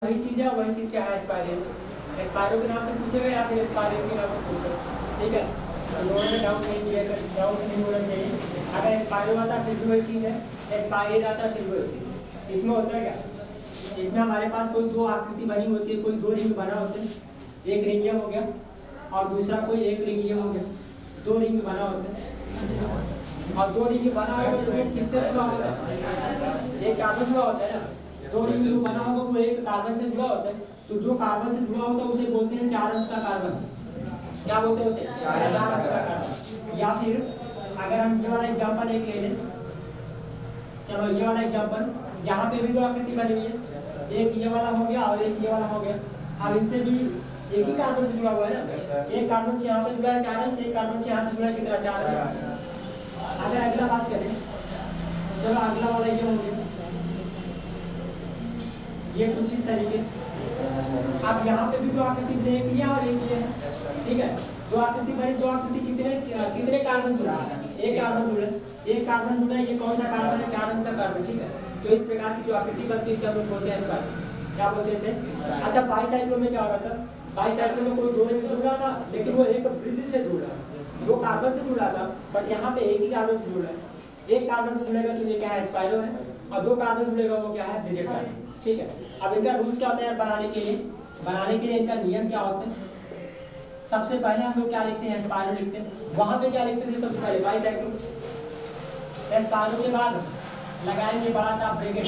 वही चीज़ है, वही चीज़ क्या है स्पायरल। स्पायरो के नाम से पूछेगा या फिर स्पायरल के नाम से पूछेगा, ठीक है। दोनों में डाउट नहीं किया, डाउट नहीं होना चाहिए। अगर स्पायरो आता फिर भी वही चीज़ है, स्पायरल आता फिर भी वही चीज़। इसमें होता है क्या, इसमें हमारे पास कोई दो आकृति बनी होती है, कोई दो रिंग बना होते हैं। एक रिंगियम हो गया और दूसरा कोई एक रिंगियम हो गया, दो रिंग बना होते हैं। और दो रिंग बना होगा तो वो किससे जुड़ा होता है, एक कार्बन जुड़ा होता है ना। दो रिंग जो बना होगा वो एक कार्बन से जुड़ा होता है। तो जो कार्बन से जुड़ा होता है उसे बोलते हैं 4 अंश का कार्बन। क्या बोलते हैं उसे, 4 अंश का कार्बन। या फिर अगर हम ये वाला एग्जांपल एक ले लें, चलो ये वाला एग्जांपल, यहाँ पे भी दो आकृति बनी हुई है, एक ये वाला हो गया और एक ये वाला हो गया। अब इनसे भी एक ही कार्बन से जुड़ा हुआ है ना, एक कार्बन से यहाँ पे जुड़ा है 4 अंश, एक कार्बन से यहाँ से जुड़ा है कितना, 4 अंश। अगर अगला बात करें, चलो अगला वाला ये हो गया, ये कुछ इस तरीके से। अब यहाँ पे भी दो आकृति बनी, एक ये और एक ये है, ठीक है। दो आकृति बनी, दो आकृति कितने कार्बन जुड़े, एक कार्बन जुड़े, एक कार्बन जुड़ा, ये कौन सा कार्बन है, 4 अंश का कार्बन, ठीक है। तो इस प्रकार की जो आकृति बनती है इसे हम लोग बोलते हैं स्पायरल। क्या बोलते हैं इसे। अच्छा, बाईसाइक्लो में क्या हो रहा था, बाईसाइक्लो में कोई दो रिंग जुड़ रहा था लेकिन वो एक ब्रिज से जुड़ रहा है, दो कार्बन से जुड़ रहा था, बट यहाँ पे एक ही कार्बन से जुड़ रहा है। एक कार्बन से जुड़ेगा तो ये क्या है, स्पायरो है, और दो कार्बन जुड़ेगा वो क्या है, ब्रिजेड कार्बन, ठीक है। अब इनका रूल्स क्या होता है बनाने के लिए इनका नियम क्या होते हैं। सबसे पहले हम लोग क्या लिखते हैं, स्पायरो लिखते हैं। वहां पे क्या लिखते थे सबसे पहले, बाईसाइक्लो। स्पायरो के बाद लगाएंगे बड़ा सा ब्रैकेट,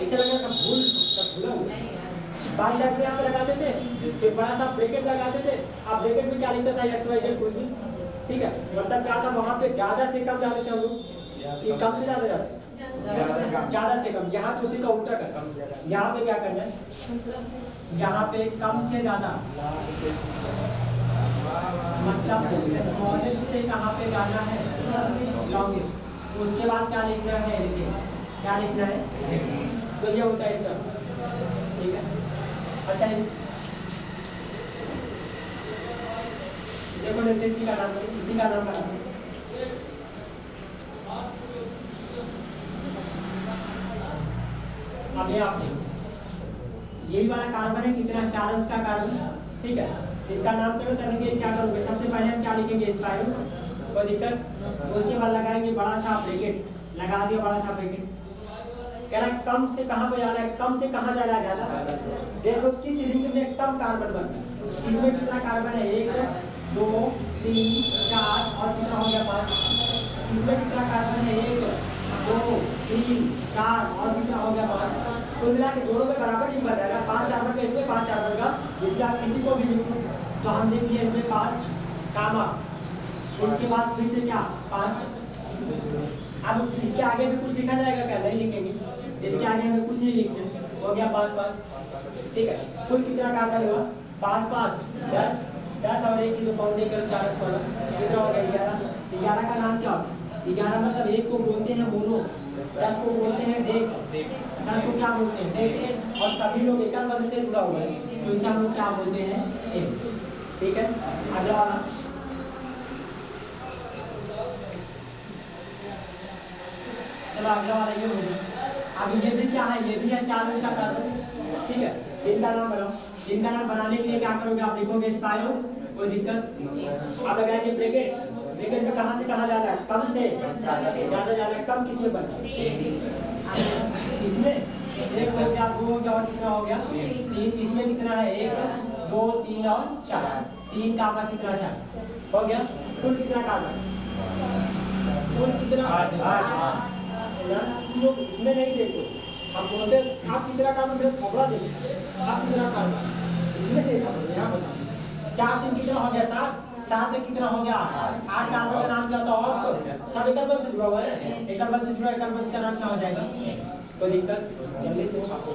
ऐसे लगा सब भूला हुआ। बाईसाइक्लो यहाँ पे लगाते थे, फिर बड़ा सा ब्रैकेट लगाते थे। अब ब्रैकेट में क्या लिखता था, एक्स वाई जेड कुछ भी, ठीक है। मतलब क्या था, वहां पे ज्यादा से कम जाते थे हम लोग, ये कम से ज्यादा जाते, ज्यादा से कम। यहाँ तो उसी का उल्टा कर, यहाँ पे क्या करना है, यहाँ पे कम से ज्यादा, मतलब स्मॉलेस्ट से कहाँ पे जाना है, लॉन्गेस्ट। उसके बाद क्या लिखना है, क्या लिखना है, तो ये होता है इसका, ठीक है। अच्छा देखो जैसे इसी का नाम का अब ये आपको यही वाला कार्बन है, कितना, 4 अंश का कार्बन, ठीक है। इसका नामकरण करने के लिए क्या करोगे, सबसे पहले हम क्या लिखेंगे, स्पायरो, कोई दिक्कत। उसके बाद लगाएंगे बड़ा सा ब्रैकेट, लगा दिया बड़ा सा ब्रैकेट। कह रहा है कम से कहाँ पे जाना है, कम से कहाँ जाना है, ज्यादा। देखो किस रिंग में कम कार्बन बनता है, इसमें कितना कार्बन है, 1 2 3 4 और कितना हो गया, 5। इसमें कितना कार्बन है, 1 2 3 4 और कितना हो गया, 5। कुल मिला के दोनों में बराबर रिंग बन जाएगा, 5 कार्बन का इसमें, 5 कार्बन का इसलिए आप किसी को भी लिखो तो हम देख लिए इसमें 5 कामा, उसके बाद फिर से क्या 5। अब इसके आगे भी कुछ लिखा जाएगा क्या, नहीं लिखेंगे, इसके आगे हमें कुछ नहीं लिखना, हो गया 5 5, ठीक है। कुल कितना कार्बन हुआ, 5 5 10 10 और 1 की जो काउंटिंग करो 4 16 कितना हो गया, 11। 11 का नाम क्या होता है, 11 मतलब 1 को बोलते हैं मोनो, 10 को बोलते हैं डेक, 10 को क्या बोलते हैं, डेक। और सभी लोग एकल वर्ग से जुड़ा हुआ है तो इसे हम लोग क्या बोलते हैं, एक, ठीक है। अगला वाला, चलो अगला वाला ये हो गया। अब ये भी क्या है, ये भी है 4 अंश का कार्बन, ठीक है। इनका नाम बनाओ, इनका नाम बनाने के लिए क्या करोगे, आप लिखोगे स्पायरो, कोई दिक्कत। आप लगाएंगे ब्रैकेट, ब्रैकेट में कहाँ से कहाँ जा रहा है, कम से ज्यादा जा रहा है, कम किसमें बना, इसमें 1 हो गया, 2 हो गया और कितना हो गया, 3। इसमें कितना है, 1 2 3 और 4, 3 कार्बन कितना, 4 हो गया। कुल कितना कार्बन, कुल कितना, 8। लोग इसमें नहीं देखो, हम बोलते आप कितना कार्बन, मेरा थोड़ा देखिए आप कितना कार्बन, इसमें देखा यहाँ बता। 4 3 कितना हो गया, 7 7 1 कितना हो गया, 8 कार्बन का नाम क्या होता है, और सब एकल बंध से जुड़ा हुआ है, एकल बंध से जुड़ा, एकल बंध का नाम क्या हो जाएगा, कोई दिक्कत, जल्दी से छापो।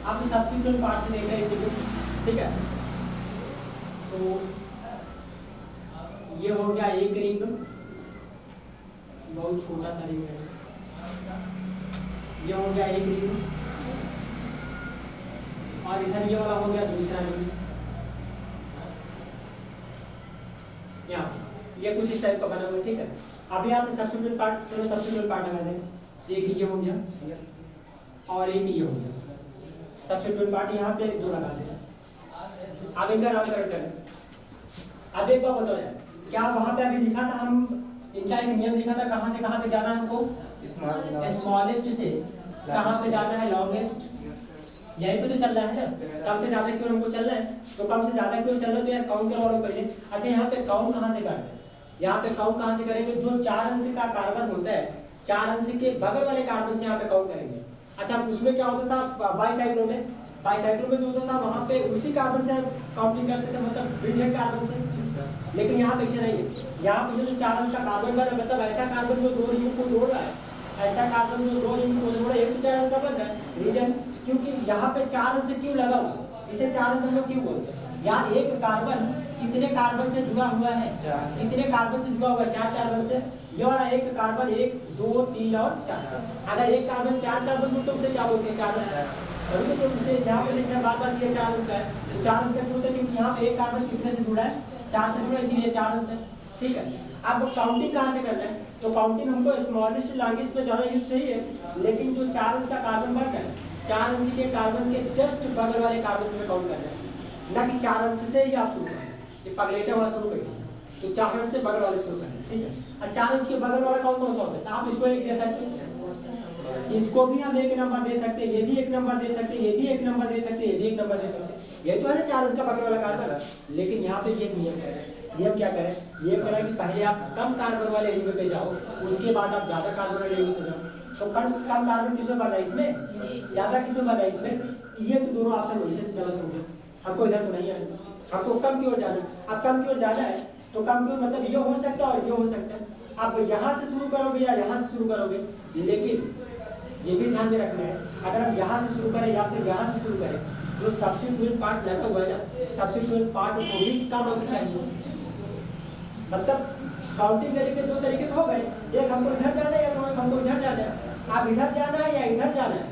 आप सब्सिट्यूट पार्ट से देख रहे हैं इसी को, ठीक है। तो ये हो गया एक रिंग, बहुत छोटा सा रिंग है, ये हो गया एक रिंग, और इधर ये वाला हो गया दूसरा रिंग, ये कुछ इस टाइप का बना हुआ, ठीक है। अभी आपने सब्स्टिट्यूएंट पार्ट, चलो सब्स्टिट्यूएंट पार्ट लगा दें। एक ये हो गया और एक ये हो गया, सब्स्टिट्यूएंट पार्ट यहाँ पे दो लगा दें। अब इनका नामकरण करें। अब एक बात बताओ यार, क्या वहाँ पे अभी लिखा था, हम इनका एक नियम लिखा था, कहाँ से कहाँ तक जाना है हमको, स्मॉलेस्ट से कहाँ पे जाना है, लॉन्गेस्ट, यहीं पे तो चल रहा है ना। कम से ज्यादा क्यों हमको चल रहा है, तो कम से ज्यादा क्यों चल रहा है, तो यार काउंट करो पहले। अच्छा यहाँ पे काउंट कहाँ से करते हैं, यहाँ पे काउंट कहाँ से करेंगे, जो 4 अंश का कार्बन होता है 4 अंश के बगल वाले कार्बन से यहाँ पे काउंट करेंगे। अच्छा उसमें क्या होता था बाईसाइक्लो में, बाईसाइक्लो में जो होता था वहाँ पे उसी कार्बन से काउंटिंग करते थे, मतलब ब्रिजेंट कार्बन से। लेकिन यहाँ पे ऐसे नहीं है, यहाँ पे जो 4 अंश का कार्बन बना, मतलब ऐसा कार्बन जो 2 रिंग को जोड़ रहा है, ऐसा कार्बन जो 2 रिंग को जोड़ रहा है, ये तो 4 अंश का बन रहा है रीजन। क्योंकि यहाँ पे 4 अंश क्यों लगा हुआ, इसे 4 अंश हम लोग क्यों बोलते हैं, यहाँ एक कार्बन कितने कार्बन से जुड़ा हुआ है, कितने कार्बन से जुड़ा हुआ है, 4 कार्बन से। ये वाला एक कार्बन 1 2 3 और 4, अगर एक कार्बन 4 कार्बन हो तो उसे क्या बोलते हैं, 4 अंश। अभी तो उसे यहाँ पे लिखना बार बार किया 4 अंश का है, तो 4 अंश का क्यों होता है, क्योंकि यहाँ पे एक कार्बन कितने से जुड़ा है, 4 से जुड़ा, इसीलिए 4 अंश है, ठीक है। अब काउंटिंग कहाँ से करना है, तो काउंटिंग हमको स्मॉलेस्ट लार्जेस्ट पे ज़्यादा यूज सही है, लेकिन जो 4 अंश का कार्बन बन रहा है 4 अंश के कार्बन के जस्ट बगल वाले कार्बन से काउंट करना है, ना कि 4 अंश से ही आप शुरू करें। ये पगलेटा वाला शुरू करिए, तो 4 अंश से बगल वाले शुरू करें, ठीक है। और 4 अंश के बगल वाला कौन कौन सा होता है, तो आप इसको एक दे सकते हैं, इसको भी हम 1 नंबर दे सकते हैं, ये भी 1 नंबर दे सकते हैं, ये भी 1 नंबर दे सकते हैं, ये भी 1 नंबर दे सकते हैं। ये तो है ना 4 अंश का बगल वाला कार्बन। लेकिन यहाँ पे भी एक नियम है, नियम क्या करें, ये करें कि पहले आप कम कार्बन वाले रिंग पे जाओ, उसके बाद आप ज़्यादा कार्बन वाले रिंग पे जाओ। तो कम कार्बन किसमें बना है, इसमें, ज़्यादा किसमें बना है, इसमें। ये तो दोनों ऑप्शन वैसे गलत हो गए, हमको इधर तो नहीं है, हमको कम की ओर जाना है। अब कम की ओर जाना है तो कम की ओर मतलब ये हो सकता है और ये हो सकता है। आप यहाँ से शुरू करोगे या यहाँ से शुरू करोगे, लेकिन ये भी ध्यान में रखना है, अगर हम यहाँ से शुरू करें या फिर यहाँ से शुरू करें, जो सब्स्टिट्यूएंट पार्ट लगा हुआ है ना, सब्स्टिट्यूएंट पार्ट को भी कम अंक चाहिए। मतलब काउंटिंग करने के 2 तरीके तो हो गए, एक हमको इधर जाना है या तो हमको इधर जाना है। आप इधर जाना है या इधर जाना है,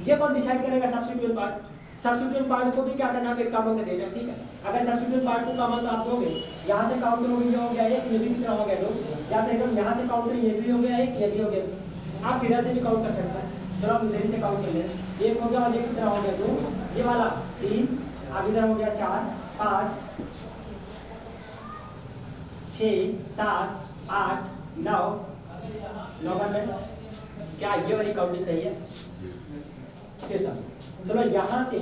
ये कौन डिसाइड करेगा, सब्स्टिट्यूएंट पार्ट। सब्स्टिट्यूएंट पार्ट को भी क्या करना है, कम अंक देना, ठीक है। अगर सब्स्टिट्यूएंट पार्ट को कम अंक आप दोगे, यहाँ से काउंट करोगे, ये हो गया 1, ये भी कितना हो गया 2, या फिर एकदम यहाँ से काउंट करें, ये भी हो गया 1, ये भी हो गया 2। आप किधर से भी काउंट कर सकते हैं, चलो आप इधर से काउंट कर लें, 1 हो गया और ये कितना हो गया 2, ये वाला 3, अब इधर हो गया 4 5 6 7 8 9 9 क्या ये वाली काउंटिंग सही है, चलो यहाँ से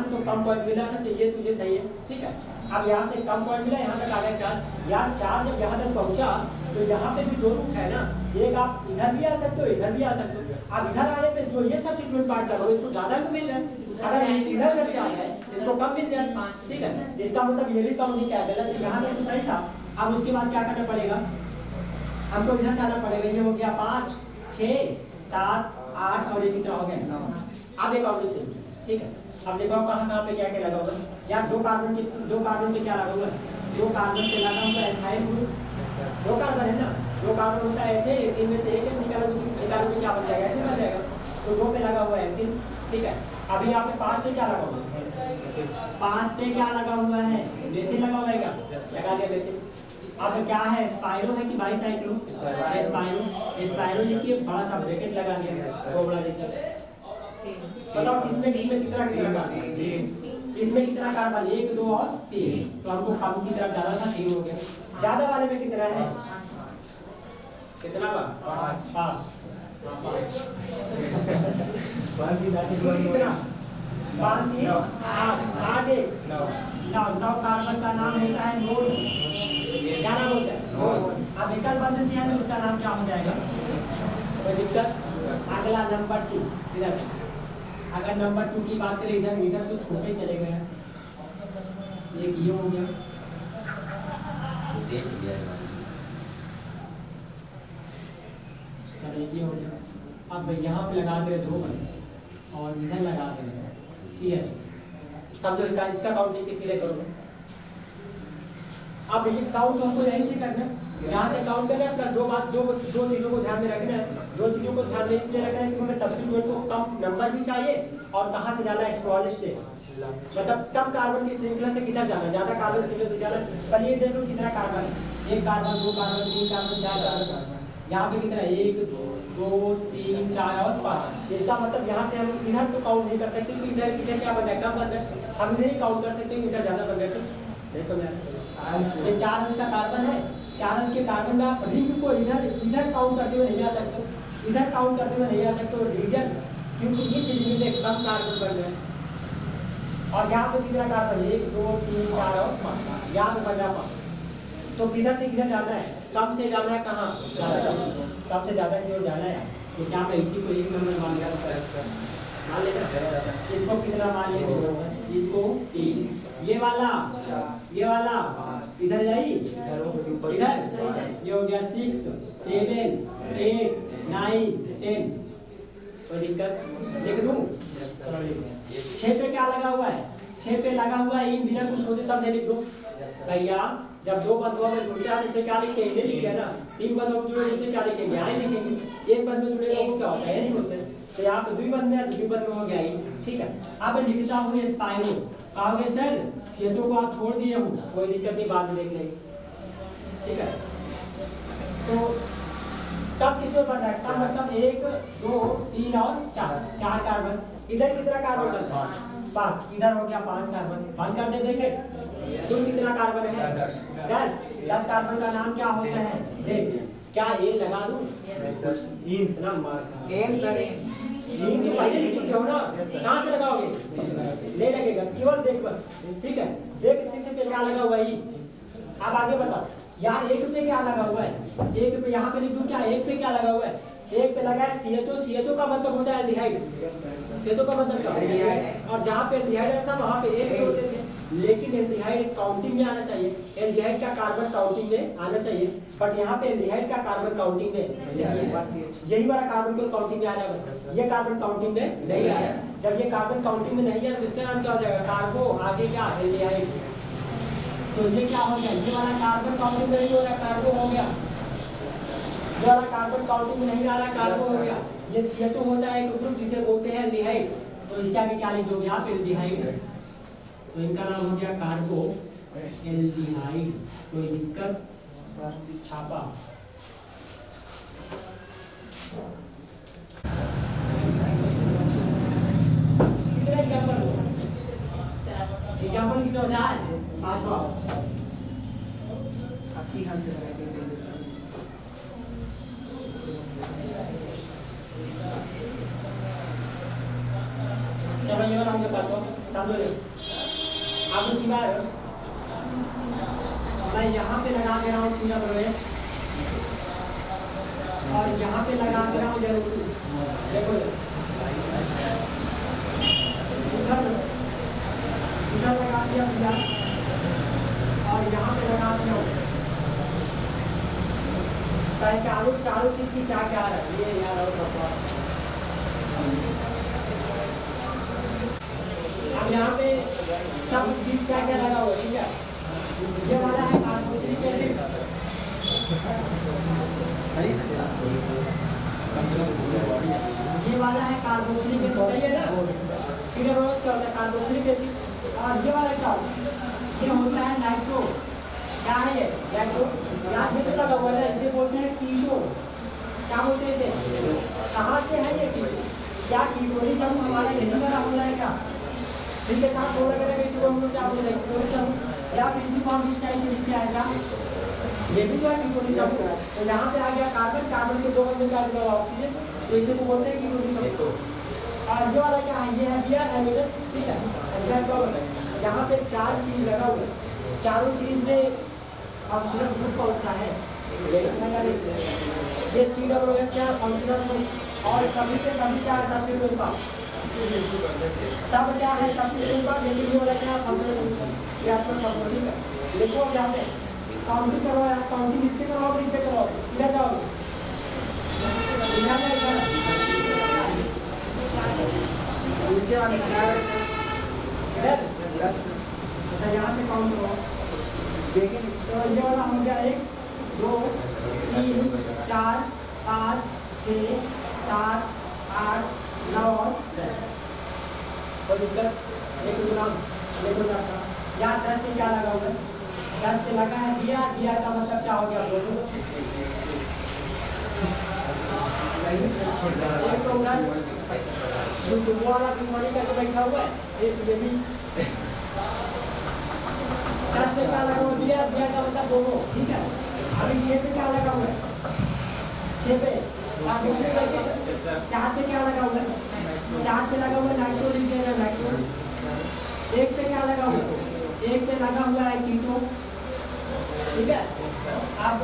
तो कम पॉइंट मिला था, चाहिए तुझे सही है, ठीक है। अब यहाँ से कम पॉइंट मिला, यहाँ तक आ गया 4, यार 4 जब यहाँ तक पहुँचा तो यहाँ पे भी 2 रूट है ना, एक आप इधर भी आ सकते हो, इधर भी आ सकते हो। अब इधर आने पे जो ये सब्स्टिट्यूएंट पार्ट लगाओ, इसको ज़्यादा तो मिल रहा है, अगर इधर से आता है इसको कम मिल जाए, ठीक है। इसका मतलब ये भी काउंटिंग क्या गलत है, यहाँ तक तो सही था। अब उसके बाद क्या करना पड़ेगा, हमको इधर से आना पड़ेगा, ये हो गया 5 6 7 8 और ये कितना हो गया 9। अब एक काउंटिंग चाहिए, ठीक है। अब देखो कहाँ पे क्या क्या लगा हुआ है, यार 2 कार्बन पे क्या लगा हुआ है, 2 कार्बन पे लगा हुआ है एथाइल ग्रुप, 2 कार्बन है ना, 2 कार्बन होता है एथेन, इनमें से एक निकालोगे क्या बन जाएगा, एथेन बन जाएगा। तो 2 पे लगा हुआ है एथेन, ठीक है। अभी यहाँ पे 5 पे क्या लगा हुआ है, 5 पे क्या लगा हुआ है, मेथिल लगा हुआ है, क्या लगा दिया मेथिल। अब क्या है, स्पाइरो है कि बाईसाइक्लो, स्पाइरो लिखिए, बड़ा सा ब्रैकेट लगा दिया, तो बड़ा जैसा। बताओ इसमें कितना कार्बन, इसमें कितना कार्बन, 1 2 और 3, तो हमको कम की तरफ ज्यादा था, 3 हो गया। ज्यादा वाले में कितना है, कितना बा 5 कितना 5 3 8 1 9 कार्बन का नाम होता है नोड, क्या नाम होता है नोड। अब विकल्प बंद से है तो उसका नाम क्या हो जाएगा, कोई दिक्कत। अगला नंबर 2, इधर अगर नंबर 2 की बात करें, इधर तो छोटे चले गए, एक ये हो गया, एक ये हो गया। अब यहाँ पे लगा दे 2 और इधर लगा दे CH, समझो इसका काउंटिंग किसके लिए करोगे। अब ये काउंट हमको यहीं से करना, यहाँ से काउंट करें प्लस दो चीज़ों को ध्यान में रखना है। दो चीज़ों को ध्यान में इसलिए रखना है कि हमें सब्स्टिट्यूएंट को कम नंबर भी चाहिए और कहाँ से जाना है, स्मॉलेस्ट से, मतलब कम कार्बन की श्रृंखला से किधर जाना, ज़्यादा कार्बन श्रृंखला से जाना। पर ये देख लो कितना कार्बन, एक कार्बन, दो कार्बन, तीन कार्बन, चार कार्बन, यहाँ पे कितना, एक दो तीन चार और पाँच। इसका मतलब यहाँ से हम इधर तो काउंट नहीं कर सकते कि इधर किधर क्या बन रहा है, कम बन रहा है, हम इधर ही काउंट कर सकते हैं इधर ज़्यादा बन रहा है। नहीं समझा? ये 4 अंश का कार्बन है, 4 अंश के कार्बन का रिंग को इधर काउंट करते हुए नहीं आ सकते, इधर काउंट करते हुए नहीं आ सकते रीजन, क्योंकि इस रिंग में कम कार्बन बन रहे हैं। और यहाँ पे कितना कार्बन है, 1 2 3 4 और 5, यहाँ पे बन रहा है 5। तो किधर से किधर जाना है, कम से जाना है, कहाँ ज़्यादा, कम से ज़्यादा की ओर जाना है। तो क्या मैं इसी को एक नंबर मान लिया, मान लेना, इसको कितना मान लिया, इसको 3, ये वाला इधर जाइए, इधर ये हो गया 6 7 8 9 10। कोई दिक्कत लिख दूं? 6 पे क्या लगा हुआ है, 6 पे लगा हुआ है, इन बिना कुछ सोचे सब लिख दो भैया। जब दो बंधुओं में जुड़ते हैं उसे क्या लिखेंगे, लिखे ना, 3 बंधुओं में जुड़े उसे क्या लिखेंगे, यहाँ लिखेंगे। एक बंध में जुड़े लोगों क्या होता है, नहीं होते। तो यहाँ पे 2 बंध में है, 2 बंध में हो गया ही, ठीक है। अब लिखता हूँ स्पाइरो, कहोगे सर सीएचओ को आप छोड़ दिए हूँ, कोई दिक्कत नहीं, बाद में देख लेंगे, ठीक है। तो तब किसमें बन रहा है, तब मतलब 1 2 3 और 4 कार्बन। इधर कितना कार्बन बन रहा है, 5, इधर हो गया 5 कार्बन। बंद कर दे, देखे तुम कितना कार्बन है, 10 कार्बन का नाम क्या होता है, देख क्या ए लगा दूं, इतना मार इन तो पहले लिख चुके हो ना, कहाँ से लगाओगे, नहीं लगेगा, केवल देख बस, ठीक है। देख 6 पे क्या लगा हुआ है, अब आगे बताओ यार, 1 पे क्या लगा हुआ है, 1 पे यहाँ पे लिख दूं क्या, 1 पे क्या लगा हुआ है, 1 पे लगा है CHO का मतलब होता है एल्डिहाइड, CHO का मतलब क्या होता है, और जहाँ पे एल्डिहाइड रहता है वहाँ पे 1 जोड़ते थे। लेकिन एल्डिहाइड काउंटिंग में आना चाहिए, एल्डिहाइड का कार्बन काउंटिंग में आना चाहिए, बट यहाँ पे एल्डिहाइड का कार्बन काउंटिंग में नहीं है। यही वाला कार्बन को काउंटिंग में आ रहा है, ये कार्बन काउंटिंग में नहीं आ रहा है। जब ये कार्बन काउंटिंग में नहीं है तो इसका नाम क्या हो जाएगा, कार्बो, आगे क्या, एल्डिहाइड। तो ये क्या हो गया, ये वाला कार्बन काउंटिंग में नहीं हो रहा, कार्बो हो गया। ये वाला कार्बन काउंटिंग में नहीं आ रहा, कार्बो हो गया। ये CHO होता है एक ग्रुप जिसे बोलते हैं एल्डिहाइड, तो इसके आगे क्या लिख दोगे आप, एल्डिहाइड। तो इनका नाम हो गया कार्बो एल्डिहाइड। कोई दिक्कत, छापा। कितने एग्जाम्पल हो, एग्जाम्पल कितने हो, 4 5वां आपकी हाथ से लगाई चाहिए। चलो ये वाला हमने पास समझो। अब की बार मैं यहाँ पे लगा दे रहा हूँ सीधा प्रवेश, और यहाँ पे लगा दे रहा हूँ जरूर, देखो इधर लगा दिया भैया, और यहाँ पे लगा दिया हूँ। चारों चीज की क्या क्या है, ये यार और अब यहाँ पे सब चीज क्या क्या लगा हुआ, ठीक है। ये वाला है कार्बोक्सिलिक एसिड, ये वाला है कार्बोक्सिलिक एसिड, सही है ना, सीडरोस क्या होता है, कार्बोक्सिलिक एसिड। और ये वाला क्या, ये होता है नाइट्रो, क्या है ये नाइट्रो, यहाँ पे तो लगा हुआ है, इसे बोलते हैं कीटो, क्या बोलते हैं इसे, कहाँ से है ये कीटो, क्या कीटोनी समूह हमारा यही वाला हो रहा है क्या, जिसके साथ थोड़ा करेंगे इसको हम लोग क्या बोल रहे हैं, कीटोनी समूह, या फिर इसी को हम इस टाइप से लिखते हैं ऐसा, ये भी तो है कीटोनी समूह। तो यहाँ पे आ गया कार्बन, कार्बन के 2 बंधन का जुड़ा ऑक्सीजन, तो इसे को बोलते हैं कीटोनी समूह। और ये वाला क्या है, ये है बियर एमिडन, ठीक है। अच्छा प्रॉब्लम है, यहाँ पे 4 चीज लगा हुआ है, चारों चीज में फंक्शनल ग्रुप कौन सा है, ये COOH क्या फंक्शनल ग्रुप, और सभी के सभी क्या है, सब्स्टिट्यूएंट का सब क्या है, सब्स्टिट्यूएंट का, लेकिन ये वाला क्या फंक्शनल ग्रुप, ये आपका सब ठीक है। देखो अब यहाँ पे काउंटिंग करो यार, काउंटिंग इससे करोगे इससे करोगे, इधर जाओगे, नीचे वाले इधर, अच्छा यहाँ से काउंट करो, देखिए तो ये वाला हो गया 1 2 3 4 5 6 7 8 9 और 10। कोई दिक्कत? लेकिन यहाँ 10 पे क्या लगा हुआ है? 10 पे लगा है बी आर का मतलब क्या हो गया? एक तो उधर वो वाला दुश्मनी करके बैठा हुआ है, एक ये भी 10 पे क्या लगा हुआ है? बी आर का मतलब दोनों, ठीक है। अभी 6 पे क्या लगा हुआ है? 6 पे 4 पे क्या लगा हुआ है? 4 पे लगा हुआ है नाइट्रो, लिख देना नाइट्रो। 1 पे क्या लगा हुआ है? 1 पे लगा हुआ है कीटो, ठीक है। अब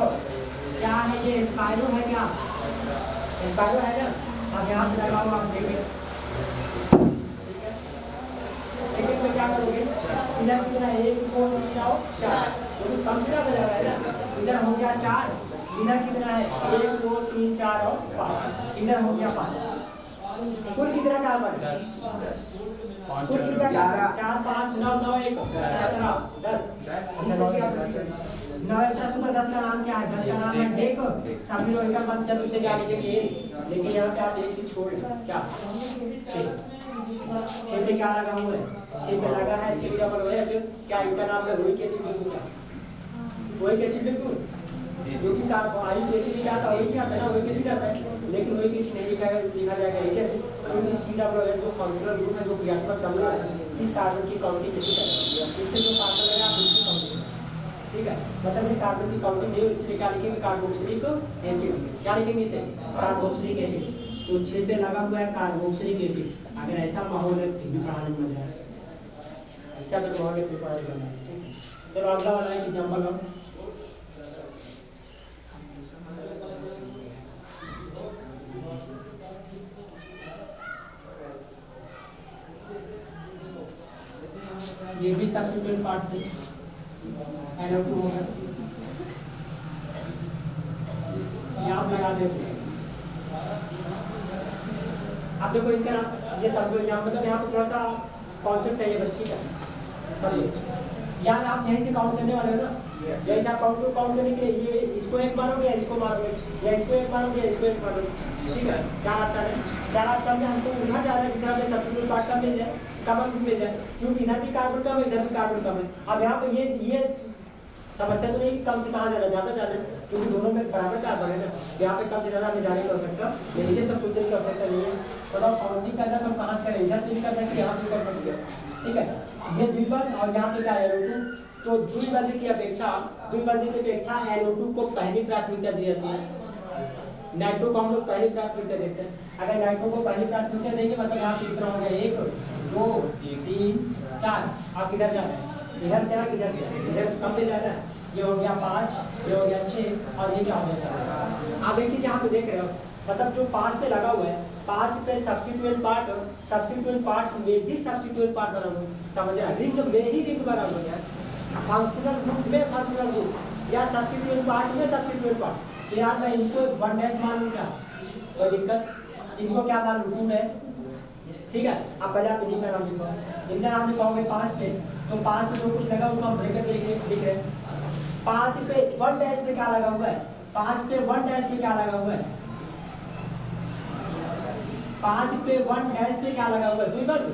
क्या है ये? स्पाइरो है क्या? स्पाइरो है ना? अब यहाँ पे लगा हुआ आप देखिए, सेकंड में क्या करोगे? इधर कितना? 1 4 3 और 4, तो कम से ज्यादा लगा है ना। इधर हो गया 4, इधर कितना है? 1 2 3 4 और 5, इधर हो गया 5। कुल कितना कार्बन है? कुल कितना कार्बन? 4 5 9 9 1 17 10 9 10 ऊपर 10 का नाम क्या है? 10 का नाम है एक। सभी लोग का बंद चल उसे क्या लिखेंगे? लेकिन यहाँ पे आप एक चीज छोड़ क्या? 6 पे क्या लगा हुआ है? 6 पे लगा है COOH। क्या इनका नाम है? वही एसिड लिखूं क्या? वही एसिड लिखूं? क्योंकि कार्बोहाइड एसिड क्या था? वही क्या था ना? वही एसिड आता है, लेकिन वही एसिड नहीं लिखा जाएगा, ठीक है। क्योंकि COOH जो फंक्शनल ग्रुप है, जो क्रियात्मक समूह है, इस कार्बन की काउंटिंग नहीं करेगा। इससे जो कार्बन है आप उसकी काउंटिंग, ठीक है। मतलब इस कार्बन की काउंटिंग नहीं, इसलिए क्या लिखेंगे? Carboxylic acid. क्या लिखेंगे इसे? Carboxylic acid. तो 6 पे लगा हुआ है कार्बोक्सिलिक एसिड। अगर ऐसा माहौल है फिर भी पढ़ाने में मजा आएगा, ऐसा तो माहौल है फिर पढ़ाई करना है, ठीक है। चलो अगला वाला है एग्जाम्पल हम ये भी सब्स्टिट्यूएंट पार्ट से NO2 होगा, ये आप लगा देते हैं। अब देखो इनका नाम ये सब यहाँ मतलब यहाँ पे थोड़ा सा कॉन्सेप्ट चाहिए बस, ठीक है। सब यार आप यहीं से काउंट करने वाले हो ना? जैसे आप काउंट करने के लिए ये इसको 1 मानोगे या इसको मानोगे, या इसको 1 मानोगे या इसको 1 मानोगे, ठीक है। 4 ऑप्शन है, 4 ऑप्शन में हमको उधर जा रहा है जिधर हमें सब्स्टिट्यूट पार्ट कम मिल जाए, कम मिल जाए, क्योंकि इधर भी कार्बन कम है, इधर भी कार्बन कम है। अब यहाँ पे ये समस्या तो नहीं कम से कहाँ जाना, ज़्यादा जाना, क्योंकि दोनों में बराबर कार्बन है ना। यहाँ पे कम से ज़्यादा हमें जाने की आवश्यकता नहीं है, सब सोचने की आवश्यकता नहीं है। मतलब काउंटिंग करना तो हम कहाँ से करें? इधर से भी कर सकते हैं, यहाँ भी कर सकते हैं, ठीक है। ये द्विबंध और यहाँ पे क्या है? NO2। तो द्विबंध की अपेक्षा NO2 को पहली प्राथमिकता दी जाती है, नाइट्रो को हम लोग पहली प्राथमिकता देते हैं। अगर नाइट्रो को पहली प्राथमिकता देंगे मतलब यहाँ पे कितना हो गया? 1 2 3 4। आप किधर जा रहे हैं? इधर से किधर से? इधर कम ले जाना है। ये हो गया 5, ये हो गया 6 और ये क्या हो गया 7। आप एक चीज यहाँ पे देख रहे हो, मतलब जो 5 पे लगा हुआ है, 5 पे सब्स्टिट्यूएंट पार्ट में भी सब्स्टिट्यूएंट पार्ट बना हुआ है, समझ रहा है? रिंग में ही रिंग बना हुआ है, फंक्शनल ग्रुप में फंक्शनल ग्रुप, या सब्स्टिट्यूएंट पार्ट में सब्स्टिट्यूएंट पार्ट। तो यार मैं इनको 1 डैश मान लूँ क्या? कोई दिक्कत? इनको क्या मान लूँ? 2 डैश, ठीक है। अब पहले आप इन्हीं का नाम लिखो, इनका नाम लिखोगे 5 पे, तो 5 पे जो कुछ लगा उसको हम ब्रैकेट में लिख रहे हैं। 5 पे 1 डैश पे क्या लगा हुआ है? 5 पे 1 डैश पे क्या लगा हुआ है? 5 पे 1 डैश पे क्या लगा हुआ है? द्विबंध।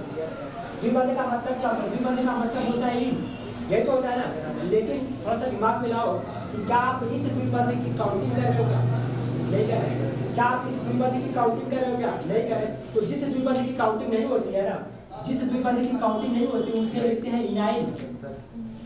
द्विबंध का मतलब क्या होता है? द्विबंध का मतलब होता है यही तो होता है ना। लेकिन थोड़ा सा दिमाग में लाओ कि क्या आप इस द्विबंध की काउंटिंग कर रहे हो क्या? नहीं कर रहे। क्या आप इस द्विबंध की काउंटिंग कर रहे हो क्या? नहीं कर रहे। तो जिस द्विबंध की काउंटिंग नहीं होती है ना, जिस द्विबंध की काउंटिंग नहीं होती उसे लिखते हैं इनाइन।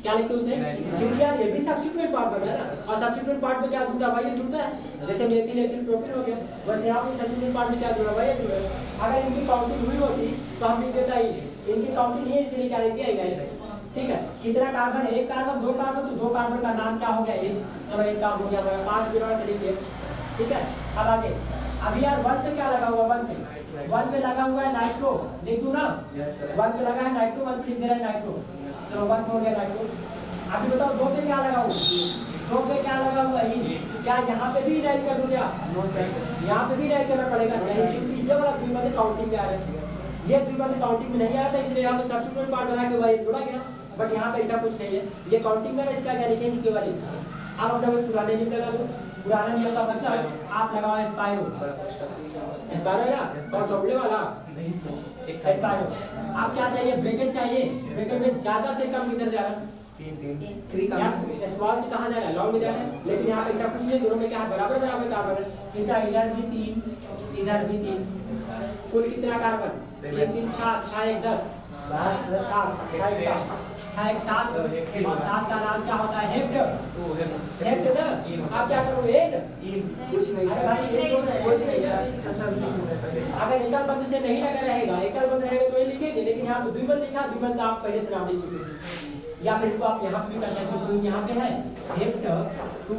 क्या लिखते हैं उसे? क्योंकि यार ये भी सब्स्टिट्यूएंट पार्ट बना है ना, और सब्स्टिट्यूएंट पार्ट में क्या जुड़ता है भाई? ये जुड़ता है, जैसे मेथिल एथिल प्रोपेन हो गया, वैसे यहाँ पे सब्स्टिट्यूएंट पार्ट में क्या जुड़ा भाई? ये जुड़ा है। अगर इनकी काउंटिंग हुई होती तो हम लिख देता ही, इनकी काउंटिंग नहीं है इसलिए क्या लिख दिया? इनाइन, ठीक है। कितना कार्बन है? 1 कार्बन, 2 कार्बन, तो 2 कार्बन का नाम क्या हो गया? 1। चलो एक काम हो गया, 5 बिना लिख दिया, ठीक है। अब आगे, अभी यार 1 पे क्या लगा हुआ? 1 पे लगा हुआ है नाइट्रो, लिख दूं ना? 1 पे लगा है नाइट्रो, 1 पे लिख दे रहा है नाइट्रो। चलो 1 हो गया नाइट्रो। अभी बताओ 2 पे क्या लगा हुआ? 2 पे क्या लगा हुआ है? क्या यहाँ पे भी इनाइल कर दूं क्या? नो सर, यहाँ पे भी इनाइल करना पड़ेगा, क्योंकि ये वाला द्विबंध काउंटिंग में आ रहा है। ये द्विबंध काउंटिंग में नहीं आ रहा था, इसलिए यहाँ पे सब्स्टिट्यूएंट पार्ट बना के वही जुड़ा गया। बट यहाँ पे ऐसा कुछ नहीं है, ये काउंटिंग में इसका क्या लिखेंगे? केवल। अब अपना पुराने नियम लगा दो। पुराना नियम का मतलब आप लगाओ स्पाइरो, स्पाइरो है ना, और चौड़े वाला स्पाइरो। आप क्या चाहिए, ब्रैकेट चाहिए, ब्रैकेट में ज्यादा से कम किधर जा रहा है, 3 स्मॉल से कहाँ जा रहा है, लॉन्ग में जा रहा है। लेकिन यहाँ पे ऐसा कुछ नहीं, दोनों में क्या है, बराबर बराबर कार्बन है। इधर भी 3 इधर भी 3, कुल कितना कार्बन, 3 3 4 6 1 10 7 6 1 7 और 7 का नाम क्या होता है, हेप्ट। हेप्ट ना, आप क्या करोगे, कुछ नहीं अगर एकल बंद से नहीं लगा रहेगा, एकल बंद रहेगा तो ये लिखेंगे, लेकिन यहाँ पे द्विबंध लिखा, द्विबंध का आप पहले से नाम लिख चुके हैं। या फिर इसको आप यहाँ पे भी कर सकते हो, तो यहाँ पे है हेप्ट 2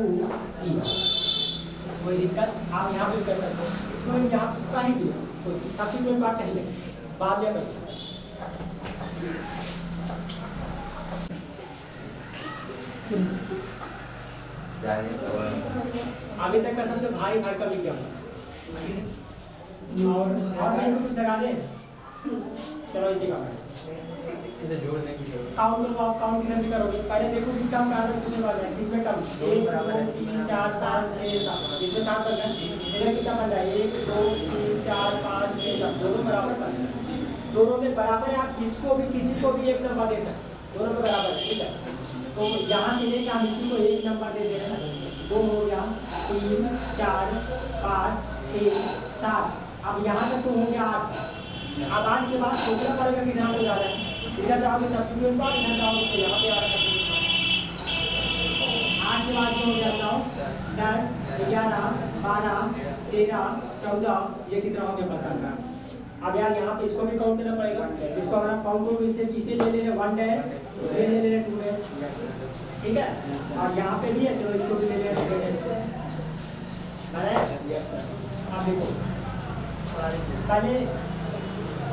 कोई दिक्कत, आप यहाँ पे कर सकते हो। तो यहाँ कहीं भी सबसे कोई बात कहीं नहीं, बाद में अभी तक का सबसे भारी भरकम विज्ञान और मैं कुछ लगा दे, चलो इसी का काउंट करो। आप काउंट किधर से करोगे, पहले देखो कि कम कार्बन किसमें बन रहा है, किसमें कम, 1 2 3 4 5 6 7, इसमें 7 बन रहा है, इधर कितना बन रहा है, 1 2 3 4 5 6 7, दोनों बराबर बन रहे हैं, दोनों में बराबर है। आप किसको भी किसी को भी 1 नंबर दे सकते, दोनों में बराबर है, ठीक है। तो यहाँ से लेकर हम इसी को 1 नंबर दे दे रहे हैं, 2 हो गया, 3 4 5 6 7, अब यहाँ तक तो हो गया 8। अब 8 के बाद सोचना पड़ेगा कि यहाँ पे जा रहा है, इधर जाओगे सब्स्टिट्यूट पर, इधर जाओगे तो यहाँ पे आ रहा है। 8 के बाद हो गया 9 10 11 12 13 14, ये कितना हो गया 15। अब यार यहाँ पे इसको भी काउंट करना पड़ेगा, इसको अगर आप काउंट करोगे इसे इसे ले ले रहे 1 डैश, ये ले ले रहे 2 डैश, ठीक है। और यहाँ पे भी है, चलो इसको भी ले ले रहे 2 डैश, अब देखो पहले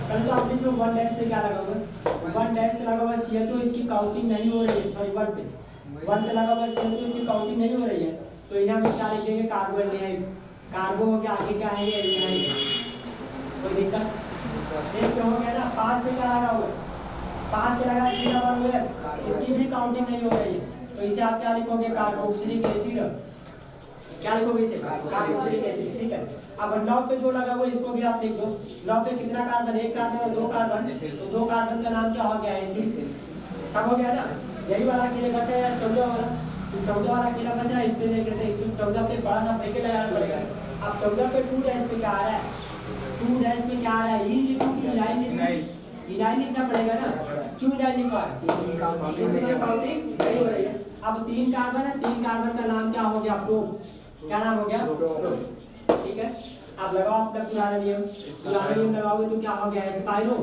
तो आप देखो 1 डैश पे क्या लगा हुआ, 1 डैश पे लगा हुआ CHO, इसकी काउंटिंग नहीं हो रही है, सॉरी 1 पे लगा हुआ CHO, इसकी काउंटिंग नहीं हो रही है, तो इन्हें हम क्या लिख देंगे, कार्बन ले, कार्बो हो गया, आगे क्या है ये, कोई दिक्कत। 1 पे हो गया ना, 5 पे क्या लगा हुआ, 5 पे लगा CH2, इसकी भी काउंटिंग नहीं हो रही है, तो इसे आप क्या लिखोगे, कार्बोक्सिलिक एसिड, क्या लिखोगे इसे, कार्बोक्सिलिक एसिड, ठीक है। अब 9 पे जो लगा हुआ इसको भी आप लिख दो, 9 पे कितना कार्बन, 1 कार्बन और 2 कार्बन, तो 2 कार्बन का नाम क्या हो गया, एथिल, सब हो गया ना। यही वाला अकेले बचा है यार 14 वाला, तो 14 वाला अकेला बचा है, इस पे देख लेते हैं, इस 14 पे बड़ा सा ब्रैकेट लगाना पड़ेगा। अब 14 पे 2 डैश पे क्या आ रहा है, 2 डैश में क्या आ रहा है, इन लिखूंगी, इनाइल लिखना पड़ेगा ना, क्यों इनाइल लिखा है, क्योंकि इसकी काउंटिंग नहीं हो रही है। अब 3 कार्बन है, 3 कार्बन का नाम क्या हो गया, प्रोप, क्या नाम हो गया, ठीक है। अब लगाओ अपना पुराना नियम लगाओगे तो क्या हो गया, स्पाइरो,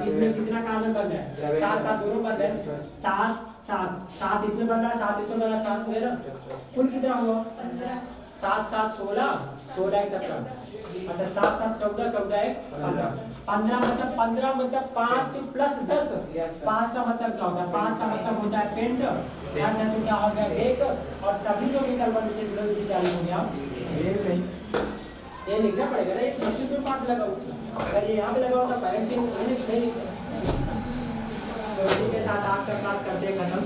इसमें कितना कार्बन बन रहा है, 7 7 दोनों बन रहे हैं, 7 7 7 इसमें बन रहा है, 7 इसमें बन रहा है, 7 हो गया ना, कुल कितना हुआ, 7 7 16 16 1 17, अच्छा 7 7 14 14 1 15, 15 मतलब 5 + 10, 5 का मतलब क्या होता है, 5 का मतलब होता है पेंट, 10 है तो क्या हो गया एक, और सभी लोग एकल बंद से जुड़े उसी क्या लिखोगे आप, ये लिखना पड़ेगा ना, एक सब्स्टिट्यूट पार्ट लगा हुआ, अगर ये यहाँ पे लगा होता पैरेंट चेंज नहीं लिखना। तो इसी के साथ आज का क्लास करते हैं खत्म।